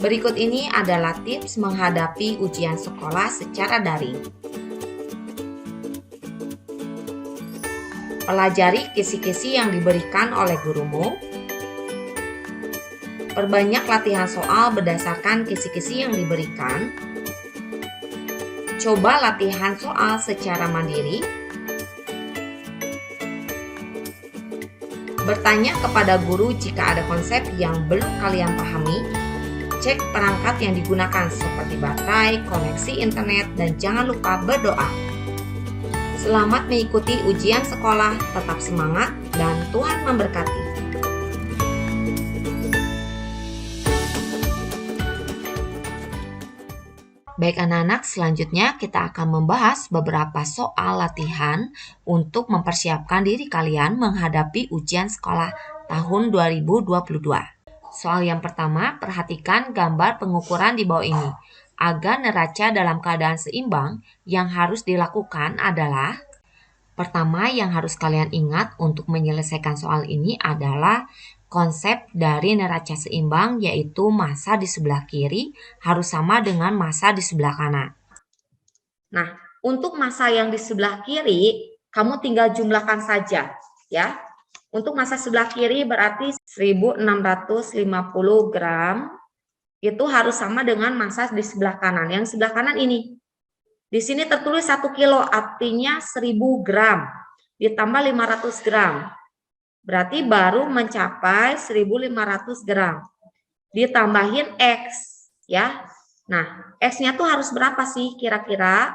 Berikut ini adalah tips menghadapi ujian sekolah secara daring. Pelajari kisi-kisi yang diberikan oleh gurumu. Perbanyak latihan soal berdasarkan kisi-kisi yang diberikan. Coba latihan soal secara mandiri. Bertanya kepada guru jika ada konsep yang belum kalian pahami. Cek perangkat yang digunakan seperti baterai, koneksi internet, dan jangan lupa berdoa. Selamat mengikuti ujian sekolah, tetap semangat, dan Tuhan memberkati. Baik anak-anak, selanjutnya kita akan membahas beberapa soal latihan untuk mempersiapkan diri kalian menghadapi ujian sekolah tahun 2022. Soal yang pertama, perhatikan gambar pengukuran di bawah ini. Agar neraca dalam keadaan seimbang, yang harus dilakukan adalah pertama yang harus kalian ingat untuk menyelesaikan soal ini adalah konsep dari neraca seimbang, yaitu massa di sebelah kiri harus sama dengan massa di sebelah kanan. Nah, untuk massa yang di sebelah kiri, kamu tinggal jumlahkan saja, ya. Untuk massa sebelah kiri berarti 1650 gram, itu harus sama dengan massa di sebelah kanan. Yang sebelah kanan ini. Di sini tertulis 1 kilo, artinya 1000 gram. Ditambah 500 gram. Berarti baru mencapai 1500 gram. Ditambahin X, ya. Nah, X-nya tuh harus berapa sih kira-kira?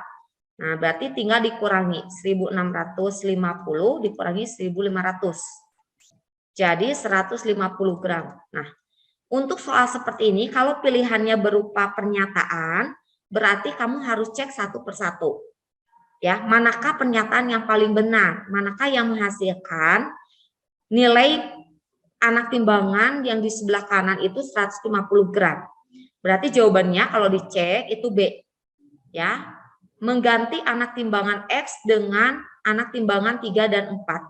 Nah, berarti tinggal dikurangi 1650 dikurangi 1500. Jadi 150 gram. Nah, untuk soal seperti ini, kalau pilihannya berupa pernyataan, berarti kamu harus cek satu persatu. Ya, manakah pernyataan yang paling benar? Manakah yang menghasilkan nilai anak timbangan yang di sebelah kanan itu 150 gram. Berarti jawabannya kalau dicek itu B. Ya, mengganti anak timbangan X dengan anak timbangan 3 dan 4.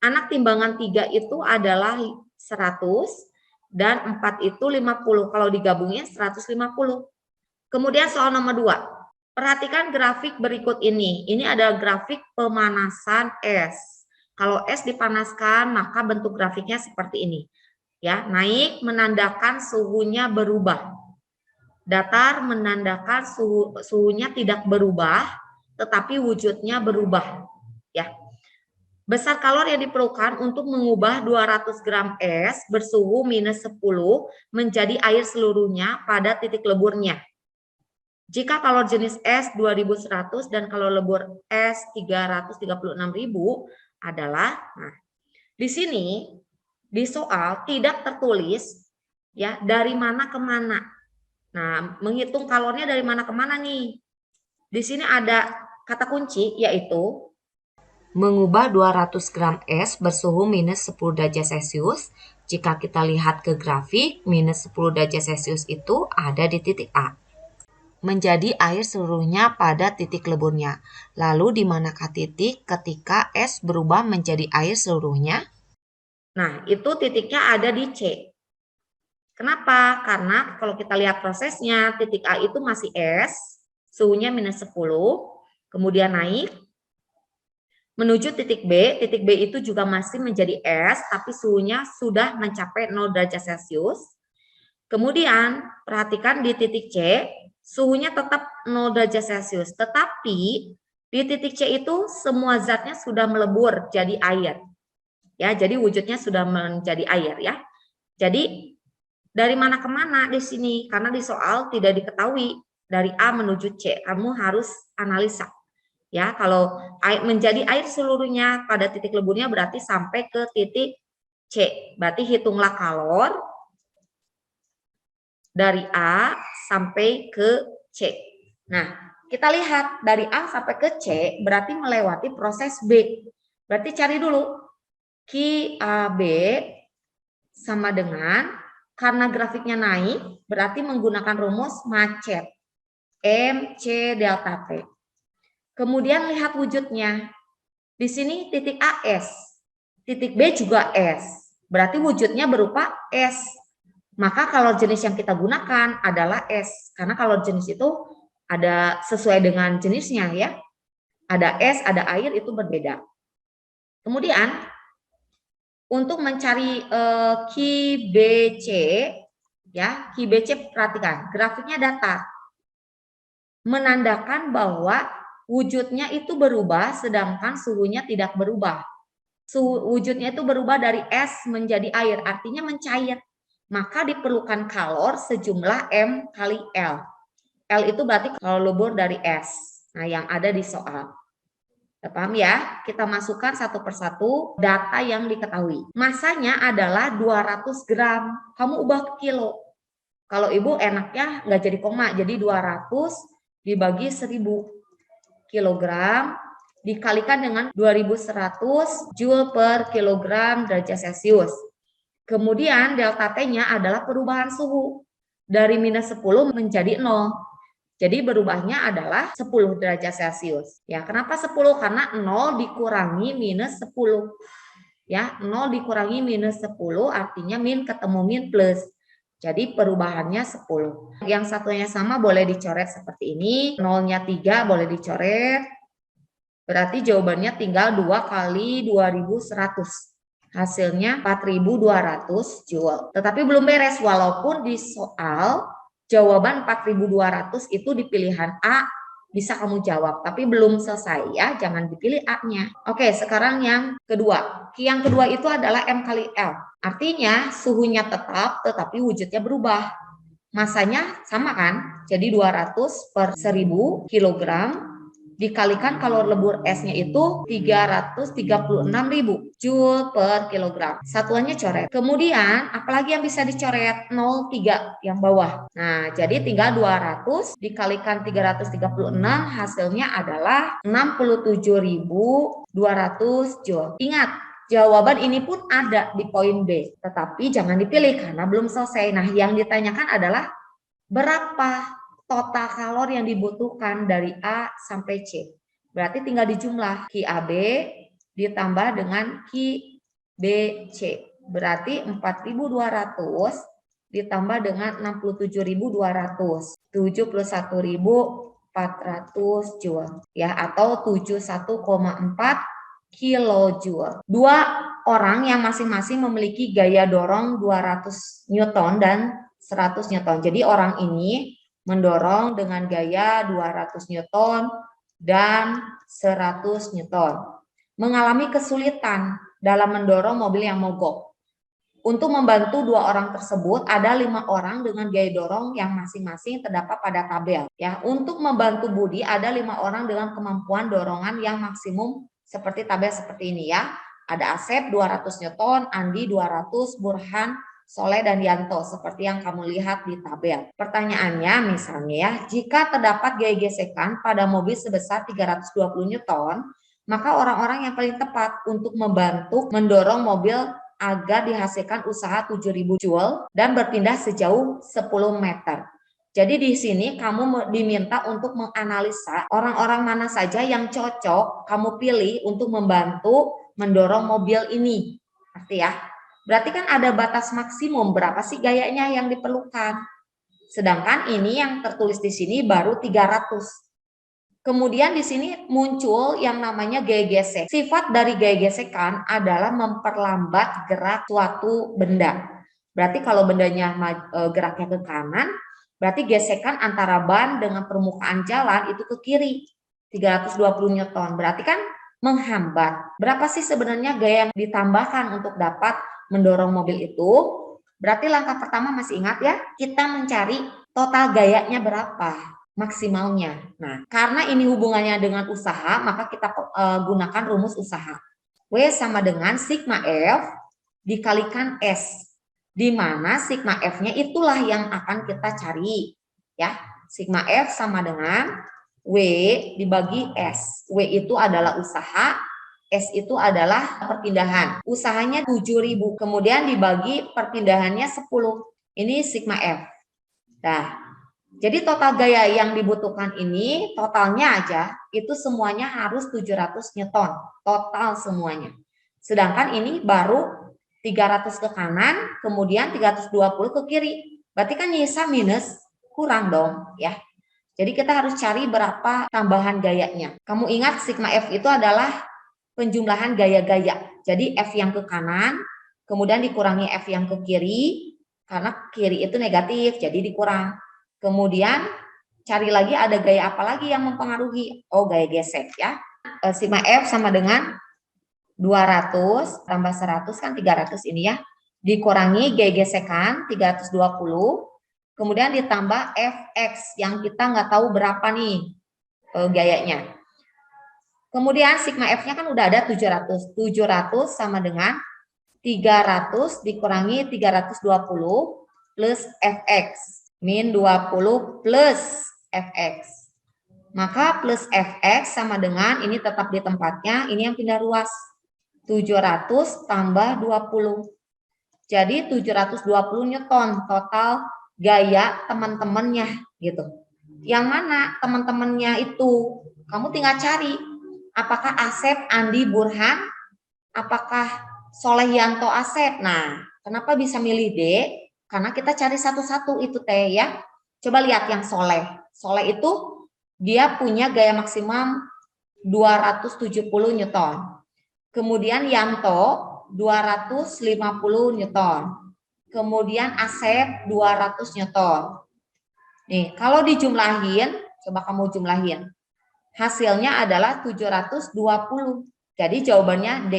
Anak timbangan 3 itu adalah 100 dan 4 itu 50. Kalau digabungin 150. Kemudian soal nomor 2. Perhatikan grafik berikut ini. Ini adalah grafik pemanasan es. Kalau es dipanaskan, maka bentuk grafiknya seperti ini. Ya, naik menandakan suhunya berubah. Datar menandakan suhunya tidak berubah, tetapi wujudnya berubah. Ya. Besar kalori yang diperlukan untuk mengubah 200 gram es bersuhu minus 10 menjadi air seluruhnya pada titik leburnya. Jika kalori jenis es 2100 dan kalori lebur es 336.000 adalah, nah, di sini di soal tidak tertulis ya dari mana ke mana. Nah, menghitung kalorinya dari mana ke mana nih? Di sini ada kata kunci yaitu mengubah 200 gram es bersuhu minus 10 derajat Celcius. Jika kita lihat ke grafik, minus 10 derajat Celcius itu ada di titik A. Menjadi air seluruhnya pada titik leburnya. Lalu di manakah titik ketika es berubah menjadi air seluruhnya? Nah, itu titiknya ada di C. Kenapa? Karena kalau kita lihat prosesnya, titik A itu masih es, suhunya minus 10, kemudian naik, menuju titik B itu juga masih menjadi es, tapi suhunya sudah mencapai 0 derajat Celcius. Kemudian, perhatikan di titik C, suhunya tetap 0 derajat Celcius, tetapi di titik C itu semua zatnya sudah melebur jadi air. Ya, jadi wujudnya sudah menjadi air ya. Jadi, dari mana ke mana di sini? Karena di soal tidak diketahui dari A menuju C, kamu harus analisa. Ya, kalau menjadi air seluruhnya pada titik leburnya berarti sampai ke titik C. Berarti hitunglah kalor dari A sampai ke C. Nah, kita lihat dari A sampai ke C berarti melewati proses B. Berarti cari dulu QAB sama dengan, karena grafiknya naik, berarti menggunakan rumus macet. MC delta T. Kemudian lihat wujudnya. Di sini titik A S, titik B juga S. Berarti wujudnya berupa S. Maka kalau jenis yang kita gunakan adalah es, karena kalau jenis itu ada sesuai dengan jenisnya ya. Ada es, ada air, itu berbeda. Kemudian untuk mencari QBC ya, QBC perhatikan, grafiknya datar. Menandakan bahwa wujudnya itu berubah sedangkan suhunya tidak berubah. Wujudnya itu berubah dari es menjadi air, artinya mencair. Maka diperlukan kalor sejumlah M kali L. L itu berarti kalau lebur dari es. Nah, yang ada di soal. Paham ya? Kita masukkan satu persatu data yang diketahui. Masanya adalah 200 gram. Kamu ubah ke kilo. Kalau ibu enaknya nggak jadi koma, jadi 200 dibagi 1000 kilogram dikalikan dengan 2100 Joule per kilogram derajat Celcius. Kemudian delta T-nya adalah perubahan suhu dari -10 menjadi 0. Jadi berubahnya adalah 10 derajat Celcius. Ya, kenapa 10? Karena 0 dikurangi -10. Ya, 0 dikurangi -10 artinya min ketemu min plus. Jadi perubahannya 10. Yang satunya sama boleh dicoret seperti ini. 0-nya 3 boleh dicoret. Berarti jawabannya tinggal 2 kali 2100. Hasilnya 4200 Joule. Tetapi belum beres, walaupun di soal jawaban 4200 itu di pilihan A bisa kamu jawab, tapi belum selesai ya, jangan dipilih A-nya. Oke, sekarang yang kedua. Yang kedua itu adalah M kali L. Artinya suhunya tetap tetapi wujudnya berubah. Masanya sama kan? Jadi 200 per 1000 kilogram dikalikan kalor lebur esnya itu 336.000 Joule per kilogram. Satuannya coret. Kemudian apalagi yang bisa dicoret? 0,3 yang bawah. Nah, jadi tinggal 200 dikalikan 336 hasilnya adalah 67.200 Joule. Ingat, jawaban ini pun ada di poin B, tetapi jangan dipilih karena belum selesai. Nah, yang ditanyakan adalah berapa total kalor yang dibutuhkan dari A sampai C. Berarti tinggal dijumlah QAB ditambah dengan QBC. Berarti 4.200 ditambah dengan 67.200. 71.400 Joule. Ya, atau 71,4 kilojoule. Dua orang yang masing-masing memiliki gaya dorong 200 Newton dan 100 Newton. Jadi orang ini mendorong dengan gaya 200 Newton dan 100 Newton. Mengalami kesulitan dalam mendorong mobil yang mogok. Untuk membantu dua orang tersebut, ada 5 orang dengan gaya dorong yang masing-masing terdapat pada tabel. Ya, untuk membantu Budi ada 5 orang dengan kemampuan dorongan yang maksimum seperti tabel seperti ini ya. Ada Asep 200 Newton, Andi 200, Burhan, Soleh dan Yanto seperti yang kamu lihat di tabel. Pertanyaannya misalnya ya, jika terdapat gaya gesekan pada mobil sebesar 320 Newton, maka orang-orang yang paling tepat untuk membantu mendorong mobil agar dihasilkan usaha 7.000 Joule dan berpindah sejauh 10 meter. Jadi di sini kamu diminta untuk menganalisa orang-orang mana saja yang cocok kamu pilih untuk membantu mendorong mobil ini. Arti ya. Berarti kan ada batas maksimum berapa sih gayanya yang diperlukan. Sedangkan ini yang tertulis di sini baru 300. Kemudian di sini muncul yang namanya gaya gesek. Sifat dari gaya gesekan adalah memperlambat gerak suatu benda. Berarti kalau bendanya geraknya ke kanan, berarti gesekan antara ban dengan permukaan jalan itu ke kiri. 320 Newton. Berarti kan menghambat. Berapa sih sebenarnya gaya yang ditambahkan untuk dapat mendorong mobil itu? Berarti langkah pertama masih ingat ya, kita mencari total gayanya berapa maksimalnya. Nah, karena ini hubungannya dengan usaha, maka kita gunakan rumus usaha. W sama dengan sigma F dikalikan S, di mana sigma F-nya itulah yang akan kita cari. Ya, sigma F sama dengan W dibagi S. W itu adalah usaha, S itu adalah perpindahan. Usahanya 7.000, kemudian dibagi perpindahannya 10. Ini sigma F. Nah, jadi total gaya yang dibutuhkan ini, totalnya aja, itu semuanya harus 700 Newton. Total semuanya. Sedangkan ini baru 300 ke kanan, kemudian 320 ke kiri. Berarti kan nyisa minus, kurang dong ya. Jadi kita harus cari berapa tambahan gayanya. Kamu ingat sigma F itu adalah penjumlahan gaya-gaya. Jadi F yang ke kanan, kemudian dikurangi F yang ke kiri, karena kiri itu negatif, jadi dikurang. Kemudian cari lagi ada gaya apa lagi yang mempengaruhi. Oh, gaya gesek ya. Sigma F sama dengan 200 tambah 100 kan 300 ini ya. Dikurangi gaya gesekan 320. Kemudian ditambah Fx yang kita nggak tahu berapa nih gayanya. Kemudian sigma F-nya kan udah ada 700. 700 sama dengan 300 dikurangi 320 plus Fx. Min 20 plus Fx. Maka plus Fx sama dengan, ini tetap di tempatnya, ini yang pindah ruas. 700 tambah 20. Jadi 720 Newton total gaya teman-temannya gitu. Yang mana teman-temannya itu? Kamu tinggal cari. Apakah Asep, Andi, Burhan? Apakah Solehyanto, Asep? Nah, kenapa bisa milih D? Karena kita cari satu-satu itu teh ya. Coba lihat yang Soleh. Soleh itu dia punya gaya maksimum 270 Newton. Kemudian Yanto 250 Newton. Kemudian Asep 200 Newton. Nih, kalau dijumlahin, coba kamu jumlahin. Hasilnya adalah 720. Jadi jawabannya D.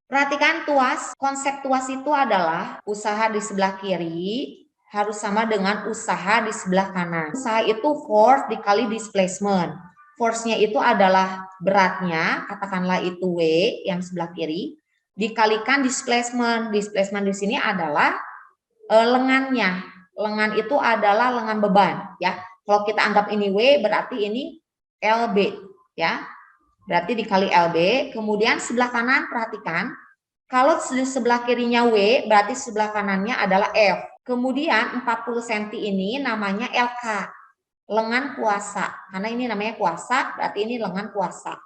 Perhatikan tuas, konsep tuas itu adalah usaha di sebelah kiri harus sama dengan usaha di sebelah kanan. Usaha itu force dikali displacement. Force-nya itu adalah beratnya, katakanlah itu W yang sebelah kiri, dikalikan displacement. Displacement di sini adalah lengannya. Lengan itu adalah lengan beban, ya. Kalau kita anggap ini W, berarti ini LB, ya. Berarti dikali LB. Kemudian sebelah kanan, perhatikan. Kalau sebelah kirinya W, berarti sebelah kanannya adalah F. Kemudian 40 cm ini namanya LK. Lengan kuasa, karena ini namanya kuasa, berarti ini lengan kuasa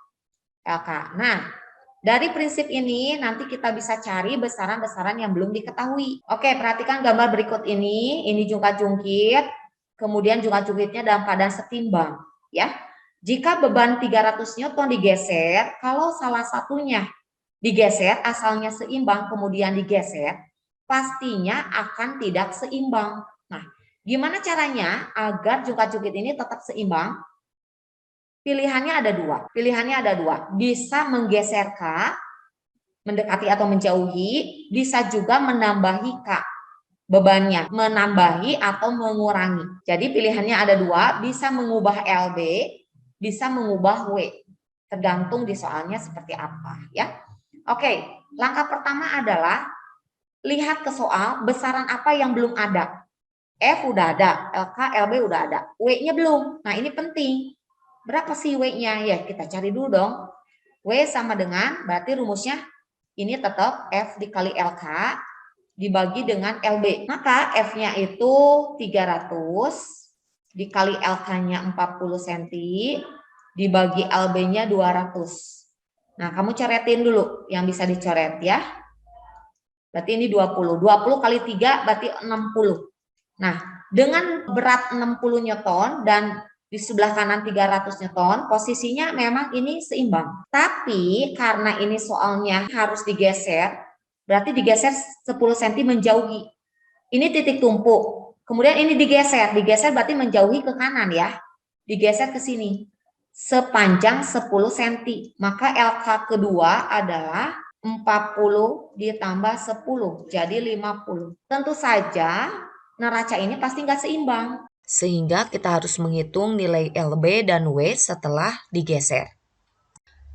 LK. Nah, dari prinsip ini nanti kita bisa cari besaran-besaran yang belum diketahui. Oke, perhatikan gambar berikut ini jungkat-jungkit, kemudian jungkat-jungkitnya dalam keadaan setimbang, ya. Jika beban 300 Newton digeser, kalau salah satunya digeser, asalnya seimbang, kemudian digeser, pastinya akan tidak seimbang. Nah, gimana caranya agar jungkat-jungkit ini tetap seimbang? Pilihannya ada dua. Bisa menggeser K, mendekati atau menjauhi, bisa juga menambahi K bebannya, menambahi atau mengurangi. Jadi pilihannya ada dua, bisa mengubah LB, bisa mengubah W. Tergantung di soalnya seperti apa, ya. Oke, langkah pertama adalah lihat ke soal besaran apa yang belum ada. F udah ada, LK, LB udah ada, W-nya belum. Nah, ini penting. Berapa sih W-nya? Ya, kita cari dulu dong. W sama dengan, berarti rumusnya ini tetap F dikali LK dibagi dengan LB. Maka F-nya itu 300 dikali LK-nya 40 cm dibagi LB-nya 200. Nah, kamu coretin dulu yang bisa dicoret ya. Berarti ini 20. 20 kali 3 berarti 60. Nah, dengan berat 60 Newton dan di sebelah kanan 300 Newton, posisinya memang ini seimbang. Tapi karena ini soalnya harus digeser, berarti digeser 10 cm menjauhi. Ini titik tumpuk. Kemudian ini digeser berarti menjauhi ke kanan ya. Digeser ke sini. Sepanjang 10 cm. Maka LK kedua adalah 40 ditambah 10, jadi 50. Tentu saja neraca ini pasti nggak seimbang. Sehingga kita harus menghitung nilai LB dan W setelah digeser.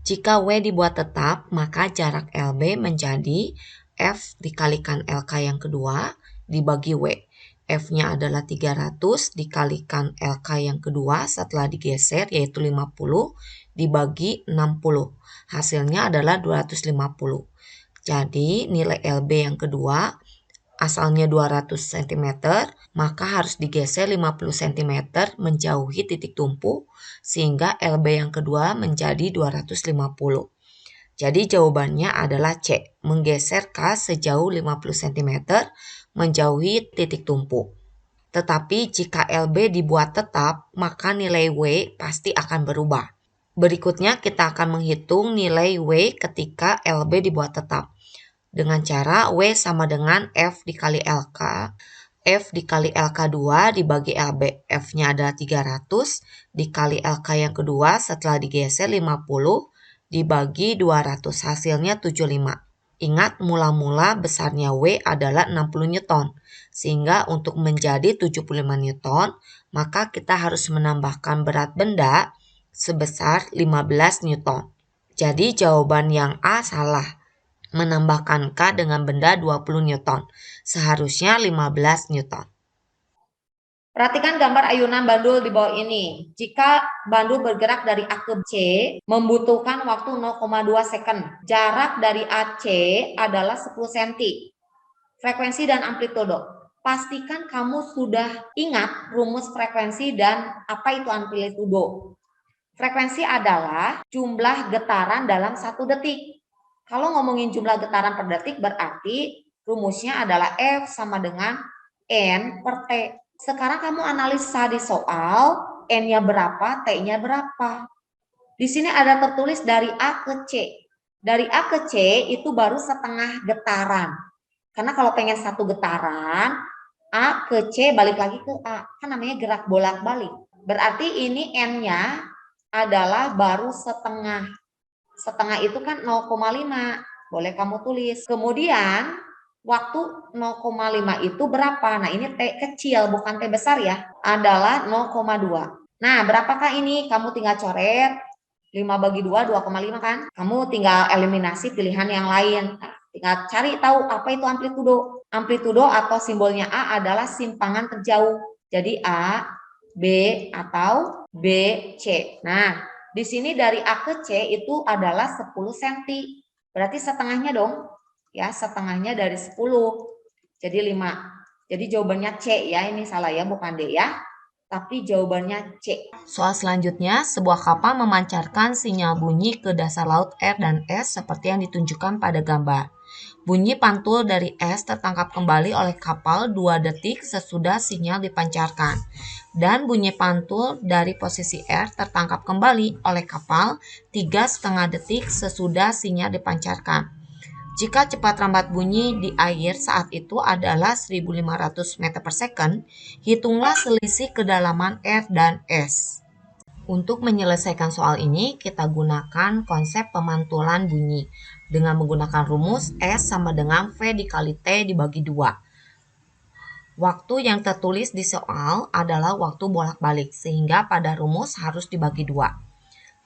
Jika W dibuat tetap, maka jarak LB menjadi F dikalikan LK yang kedua dibagi W. F-nya adalah 300 dikalikan LK yang kedua setelah digeser yaitu 50 dibagi 60. Hasilnya adalah 250. Jadi nilai LB yang kedua asalnya 200 cm, maka harus digeser 50 cm menjauhi titik tumpu sehingga LB yang kedua menjadi 250. Jadi jawabannya adalah C, menggeser K sejauh 50 cm menjauhi titik tumpu. Tetapi jika LB dibuat tetap, maka nilai W pasti akan berubah. Berikutnya kita akan menghitung nilai W ketika LB dibuat tetap. Dengan cara W sama dengan F dikali LK. F dikali LK2 dibagi LB. F-nya adalah 300 dikali LK yang kedua setelah digeser 50 dibagi 200. Hasilnya 75. Ingat mula-mula besarnya W adalah 60 Newton. Sehingga untuk menjadi 75 Newton, maka kita harus menambahkan berat benda sebesar 15 Newton. Jadi jawaban yang A salah. Menambahkan K dengan benda 20 Newton. Seharusnya 15 Newton. Perhatikan gambar ayunan bandul di bawah ini. Jika bandul bergerak dari A ke C, membutuhkan waktu 0,2 second. Jarak dari AC adalah 10 cm. Frekuensi dan amplitudo. Pastikan kamu sudah ingat rumus frekuensi dan apa itu amplitudo. Frekuensi adalah jumlah getaran dalam 1 detik. Kalau ngomongin jumlah getaran per detik berarti rumusnya adalah F sama dengan N per T. Sekarang kamu analisa di soal, N-nya berapa, T-nya berapa. Di sini ada tertulis dari A ke C. Dari A ke C itu baru setengah getaran. Karena kalau pengen 1 getaran, A ke C balik lagi ke A. Kan namanya gerak bolak-balik. Berarti ini N-nya adalah baru setengah. Setengah itu kan 0,5. Boleh kamu tulis. Kemudian waktu 0,5 itu berapa? Nah ini T kecil bukan T besar ya. Adalah 0,2. Nah berapakah ini? Kamu tinggal coret. 5 bagi 2, 2,5 kan? Kamu tinggal eliminasi pilihan yang lain. Nah, tinggal cari tahu apa itu amplitudo. Amplitudo atau simbolnya A adalah simpangan terjauh. Jadi A, B, atau B, C. Nah, di sini dari A ke C itu adalah 10 cm. Berarti setengahnya dong. Ya, setengahnya dari 10. Jadi 5. Jadi jawabannya C ya. Ini salah ya, bukan D ya. Tapi jawabannya C. Soal selanjutnya, sebuah kapal memancarkan sinyal bunyi ke dasar laut R dan S seperti yang ditunjukkan pada gambar. Bunyi pantul dari S tertangkap kembali oleh kapal 2 detik sesudah sinyal dipancarkan. Dan bunyi pantul dari posisi R tertangkap kembali oleh kapal 3,5 detik sesudah sinyal dipancarkan. Jika cepat rambat bunyi di air saat itu adalah 1500 meter per second, hitunglah selisih kedalaman R dan S. Untuk menyelesaikan soal ini, kita gunakan konsep pemantulan bunyi dengan menggunakan rumus S sama dengan V dikali T dibagi 2. Waktu yang tertulis di soal adalah waktu bolak-balik, sehingga pada rumus harus dibagi 2.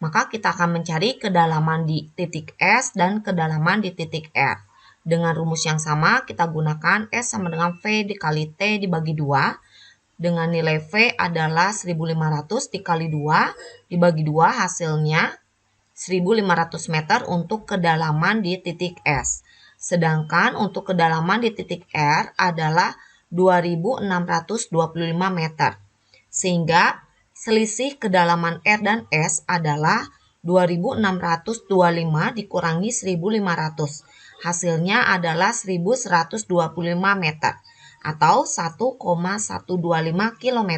Maka kita akan mencari kedalaman di titik S dan kedalaman di titik R. Dengan rumus yang sama, kita gunakan S sama dengan V dikali T dibagi 2. Dengan nilai V adalah 1500 dikali 2 dibagi 2 hasilnya 1500 meter untuk kedalaman di titik S. Sedangkan untuk kedalaman di titik R adalah 2625 meter. Sehingga selisih kedalaman R dan S adalah 2625 dikurangi 1500. Hasilnya adalah 1125 meter atau 1,125 km.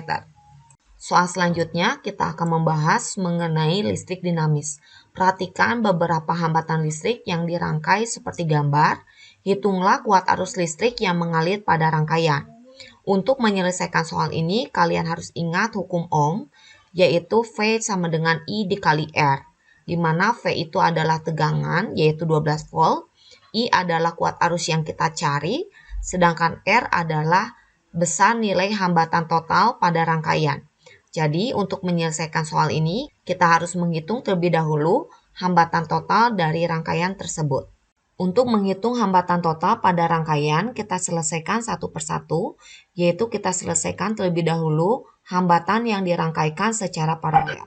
Soal selanjutnya kita akan membahas mengenai listrik dinamis. Perhatikan beberapa hambatan listrik yang dirangkai seperti gambar. Hitunglah kuat arus listrik yang mengalir pada rangkaian. Untuk menyelesaikan soal ini, kalian harus ingat hukum Ohm, yaitu V sama dengan I dikali R, di mana V itu adalah tegangan, yaitu 12 volt, I adalah kuat arus yang kita cari, sedangkan R adalah besar nilai hambatan total pada rangkaian. Jadi, untuk menyelesaikan soal ini, kita harus menghitung terlebih dahulu hambatan total dari rangkaian tersebut. Untuk menghitung hambatan total pada rangkaian, kita selesaikan satu persatu, yaitu kita selesaikan terlebih dahulu hambatan yang dirangkaikan secara paralel,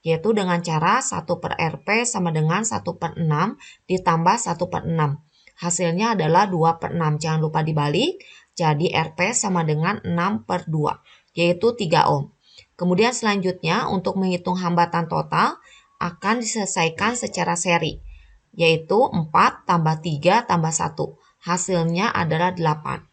yaitu dengan cara 1 per Rp sama dengan 1 per 6 ditambah 1 per 6. Hasilnya adalah 2 per 6, jangan lupa dibalik, jadi Rp sama dengan 6 per 2, yaitu 3 ohm. Kemudian selanjutnya untuk menghitung hambatan total akan diselesaikan secara seri. yaitu 4 tambah 3 tambah 1. Hasilnya adalah 8.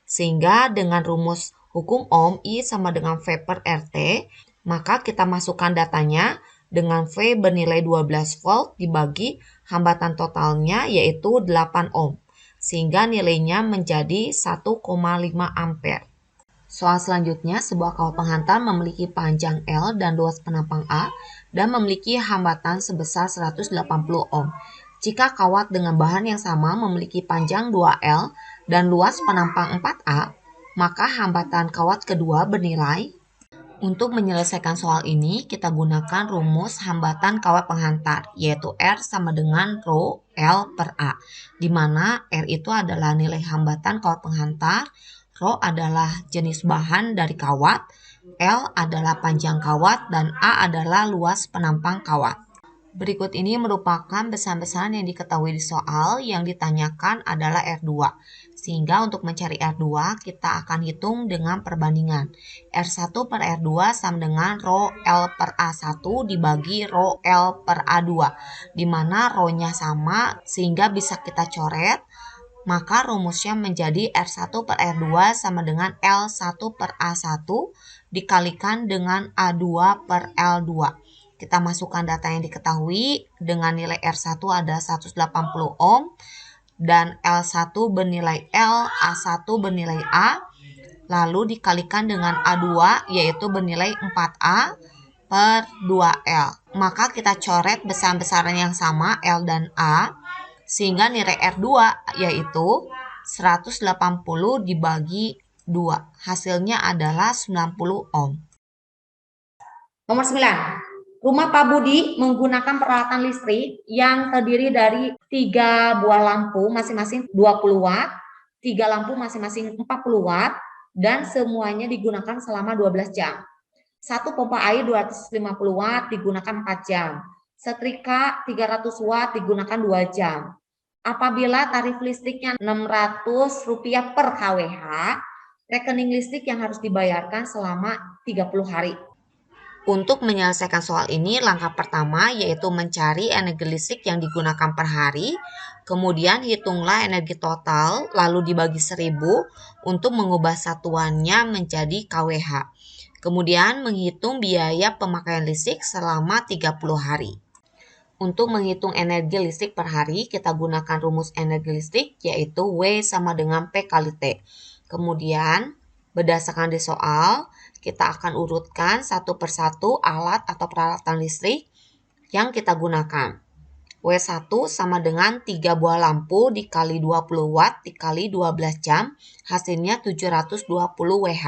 Sehingga dengan rumus hukum Ohm I sama dengan V per RT, maka kita masukkan datanya dengan V bernilai 12 volt dibagi hambatan totalnya yaitu 8 ohm. Sehingga nilainya menjadi 1,5 ampere. Soal selanjutnya, sebuah kawat penghantar memiliki panjang L dan luas penampang A dan memiliki hambatan sebesar 180 ohm. Jika kawat dengan bahan yang sama memiliki panjang 2L dan luas penampang 4A, maka hambatan kawat kedua bernilai. Untuk menyelesaikan soal ini, kita gunakan rumus hambatan kawat penghantar, yaitu R sama dengan Rho L per A, di mana R itu adalah nilai hambatan kawat penghantar, Rho adalah jenis bahan dari kawat, L adalah panjang kawat, dan A adalah luas penampang kawat. Berikut ini merupakan besaran-besaran yang diketahui di soal yang ditanyakan adalah R2. Sehingga untuk mencari R2, kita akan hitung dengan perbandingan. R1 per R2 sama dengan Rho L per A1 dibagi Rho L per A2. Di mana Rho-nya sama sehingga bisa kita coret. Maka rumusnya menjadi R1 per R2 sama dengan L1 per A1 dikalikan dengan A2 per L2. Kita masukkan data yang diketahui dengan nilai R1 ada 180 ohm dan L1 bernilai L, A1 bernilai A, lalu dikalikan dengan A2 yaitu bernilai 4A per 2L. Maka kita coret besaran-besaran yang sama L dan A sehingga nilai R2 yaitu 180 dibagi 2. Hasilnya adalah 90 ohm. Nomor 9. Rumah Pak Budi menggunakan peralatan listrik yang terdiri dari 3 buah lampu masing-masing 20 watt, 3 lampu masing-masing 40 watt, dan semuanya digunakan selama 12 jam. Satu pompa air 250 watt digunakan 4 jam. Setrika 300 watt digunakan 2 jam. Apabila tarif listriknya Rp600 per kWh, rekening listrik yang harus dibayarkan selama 30 hari. Untuk menyelesaikan soal ini, langkah pertama yaitu mencari energi listrik yang digunakan per hari, kemudian hitunglah energi total, lalu dibagi 1000 untuk mengubah satuannya menjadi kWh. Kemudian menghitung biaya pemakaian listrik selama 30 hari. Untuk menghitung energi listrik per hari, kita gunakan rumus energi listrik yaitu W sama dengan P kali T. Kemudian, berdasarkan di soal, kita akan urutkan satu persatu alat atau peralatan listrik yang kita gunakan. W1 sama dengan 3 buah lampu dikali 20 watt dikali 12 jam, hasilnya 720 Wh.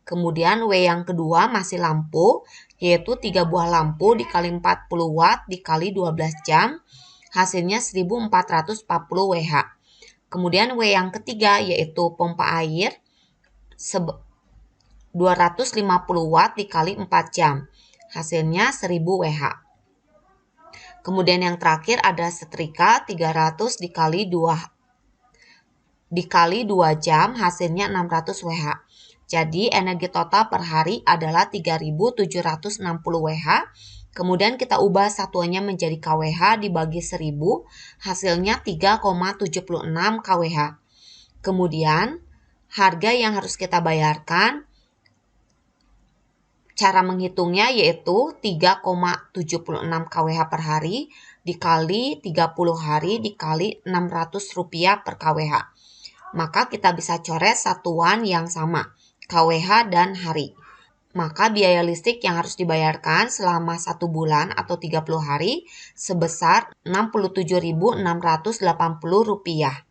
Kemudian W yang kedua masih lampu, yaitu 3 buah lampu dikali 40 watt dikali 12 jam, hasilnya 1440 Wh. Kemudian W yang ketiga yaitu pompa air, 250 watt dikali 4 jam, hasilnya 1000 Wh. Kemudian yang terakhir ada setrika 300 dikali 2 jam, hasilnya 600 Wh. Jadi energi total per hari adalah 3760 Wh. Kemudian kita ubah satuannya menjadi kWh dibagi 1000, hasilnya 3,76 kWh. Kemudian harga yang harus kita bayarkan, cara menghitungnya yaitu 3,76 kWh per hari dikali 30 hari dikali Rp600 per kWh. Maka kita bisa coret satuan yang sama, kWh dan hari. Maka biaya listrik yang harus dibayarkan selama 1 bulan atau 30 hari sebesar Rp67.680.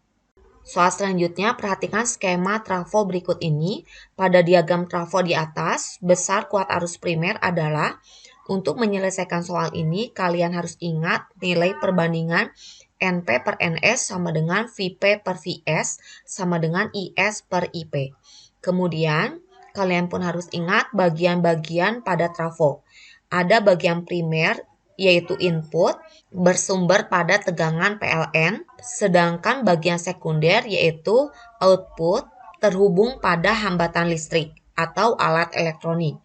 Soal selanjutnya, perhatikan skema trafo berikut ini. Pada diagram trafo di atas, besar kuat arus primer adalah, untuk menyelesaikan soal ini, kalian harus ingat nilai perbandingan NP per NS sama dengan VP per VS sama dengan IS per IP. Kemudian, kalian pun harus ingat bagian-bagian pada trafo. Ada bagian primer, yaitu input, bersumber pada tegangan PLN, sedangkan bagian sekunder yaitu output terhubung pada hambatan listrik atau alat elektronik.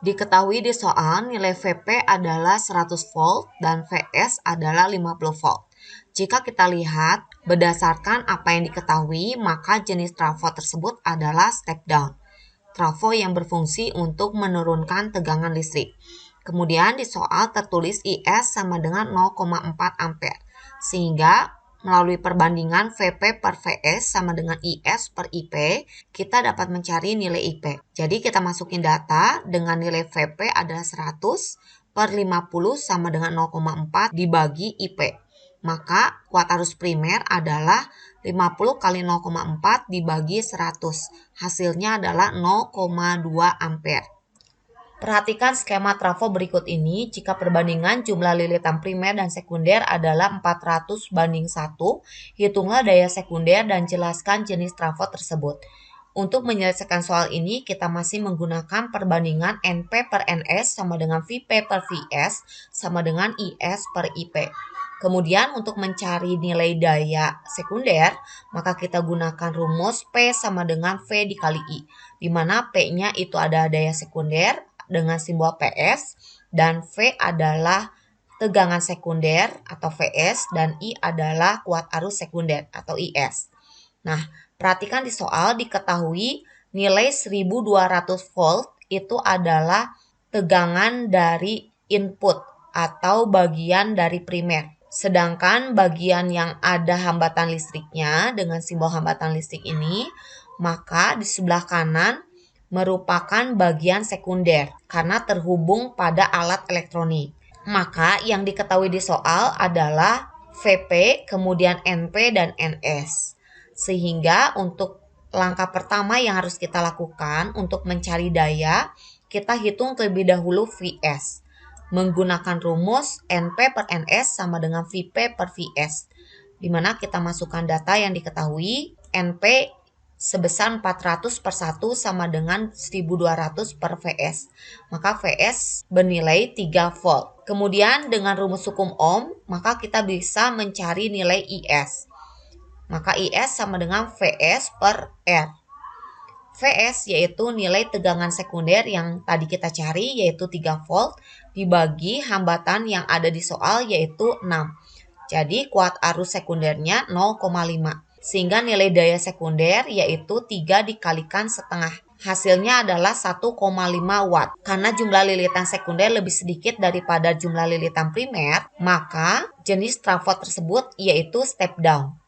Diketahui di soal nilai VP adalah 100 volt dan VS adalah 50 volt. Jika kita lihat berdasarkan apa yang diketahui, maka jenis trafo tersebut adalah step down. Trafo yang berfungsi untuk menurunkan tegangan listrik. Kemudian di soal tertulis IS sama dengan 0,4 ampere. Sehingga melalui perbandingan VP per VS sama dengan IS per IP, kita dapat mencari nilai IP. Jadi kita masukin data dengan nilai VP adalah 100 per 50 sama dengan 0,4 dibagi IP. Maka kuat arus primer adalah 50 kali 0,4 dibagi 100. Hasilnya adalah 0,2 ampere. Perhatikan skema trafo berikut ini. Jika perbandingan jumlah lilitan primer dan sekunder adalah 400 banding 1, hitunglah daya sekunder dan jelaskan jenis trafo tersebut. Untuk menyelesaikan soal ini, kita masih menggunakan perbandingan NP per NS sama dengan VP per VS sama dengan IS per IP. Kemudian untuk mencari nilai daya sekunder, maka kita gunakan rumus P sama dengan V dikali I, di mana P-nya itu ada daya sekunder dengan simbol PS, dan V adalah tegangan sekunder atau VS, dan I adalah kuat arus sekunder atau IS. Nah, perhatikan di soal diketahui nilai 1200 volt itu adalah tegangan dari input atau bagian dari primer. Sedangkan bagian yang ada hambatan listriknya dengan simbol hambatan listrik ini, maka di sebelah kanan merupakan bagian sekunder karena terhubung pada alat elektronik. Maka yang diketahui di soal adalah VP, kemudian NP, dan NS. Sehingga untuk langkah pertama yang harus kita lakukan untuk mencari daya, kita hitung terlebih dahulu VS. Menggunakan rumus NP per NS sama dengan VP per VS. Di mana kita masukkan data yang diketahui, NP sebesar 400 per 1 sama dengan 1200 per VS. Maka VS bernilai 3 volt. Kemudian dengan rumus hukum Ohm, maka kita bisa mencari nilai IS. Maka IS sama dengan VS per R. VS yaitu nilai tegangan sekunder yang tadi kita cari yaitu 3 volt dibagi hambatan yang ada di soal yaitu 6. Jadi kuat arus sekundernya 0,5. Sehingga nilai daya sekunder yaitu 3 dikalikan setengah. Hasilnya adalah 1,5 watt. Karena jumlah lilitan sekunder lebih sedikit daripada jumlah lilitan primer, maka jenis trafo tersebut yaitu step down.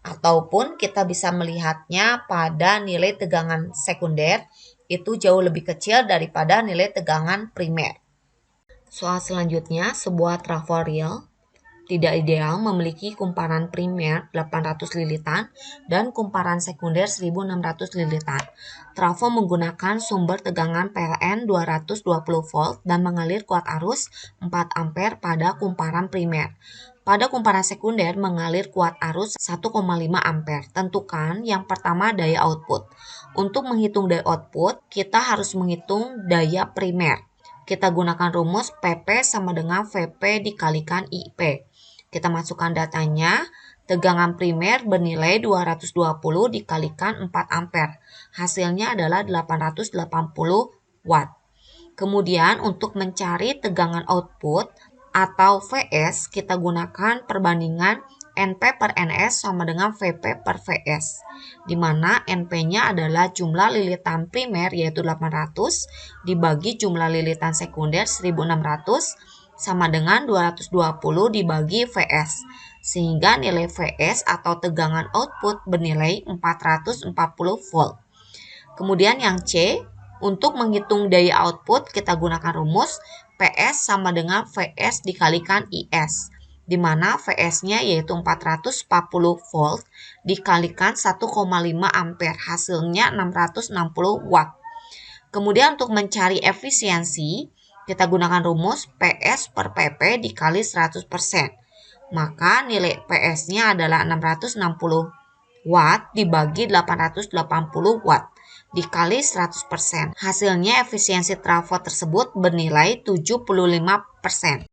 Ataupun kita bisa melihatnya pada nilai tegangan sekunder itu jauh lebih kecil daripada nilai tegangan primer. Soal selanjutnya, sebuah trafo real tidak ideal memiliki kumparan primer 800 lilitan dan kumparan sekunder 1600 lilitan. Trafo menggunakan sumber tegangan PLN 220 volt dan mengalir kuat arus 4 ampere pada kumparan primer. Pada kumparan sekunder mengalir kuat arus 1,5 ampere. Tentukan yang pertama daya output. Untuk menghitung daya output, kita harus menghitung daya primer. Kita gunakan rumus PP sama dengan VP dikalikan IP. Kita masukkan datanya, tegangan primer bernilai 220 dikalikan 4 ampere. Hasilnya adalah 880 watt. Kemudian untuk mencari tegangan output atau VS, kita gunakan perbandingan NP per NS sama dengan VP per VS, di mana NP-nya adalah jumlah lilitan primer yaitu 800 dibagi jumlah lilitan sekunder 1600 sama dengan 220 dibagi VS, sehingga nilai VS atau tegangan output bernilai 440 volt. Kemudian yang C, untuk menghitung daya output kita gunakan rumus PS sama dengan VS dikalikan IS, di mana VS-nya yaitu 440 volt dikalikan 1,5 ampere, hasilnya 660 watt. Kemudian untuk mencari efisiensi, kita gunakan rumus PS per PP dikali 100%. Maka nilai PS-nya adalah 660 watt dibagi 880 watt dikali 100%. Hasilnya efisiensi trafo tersebut bernilai 75%.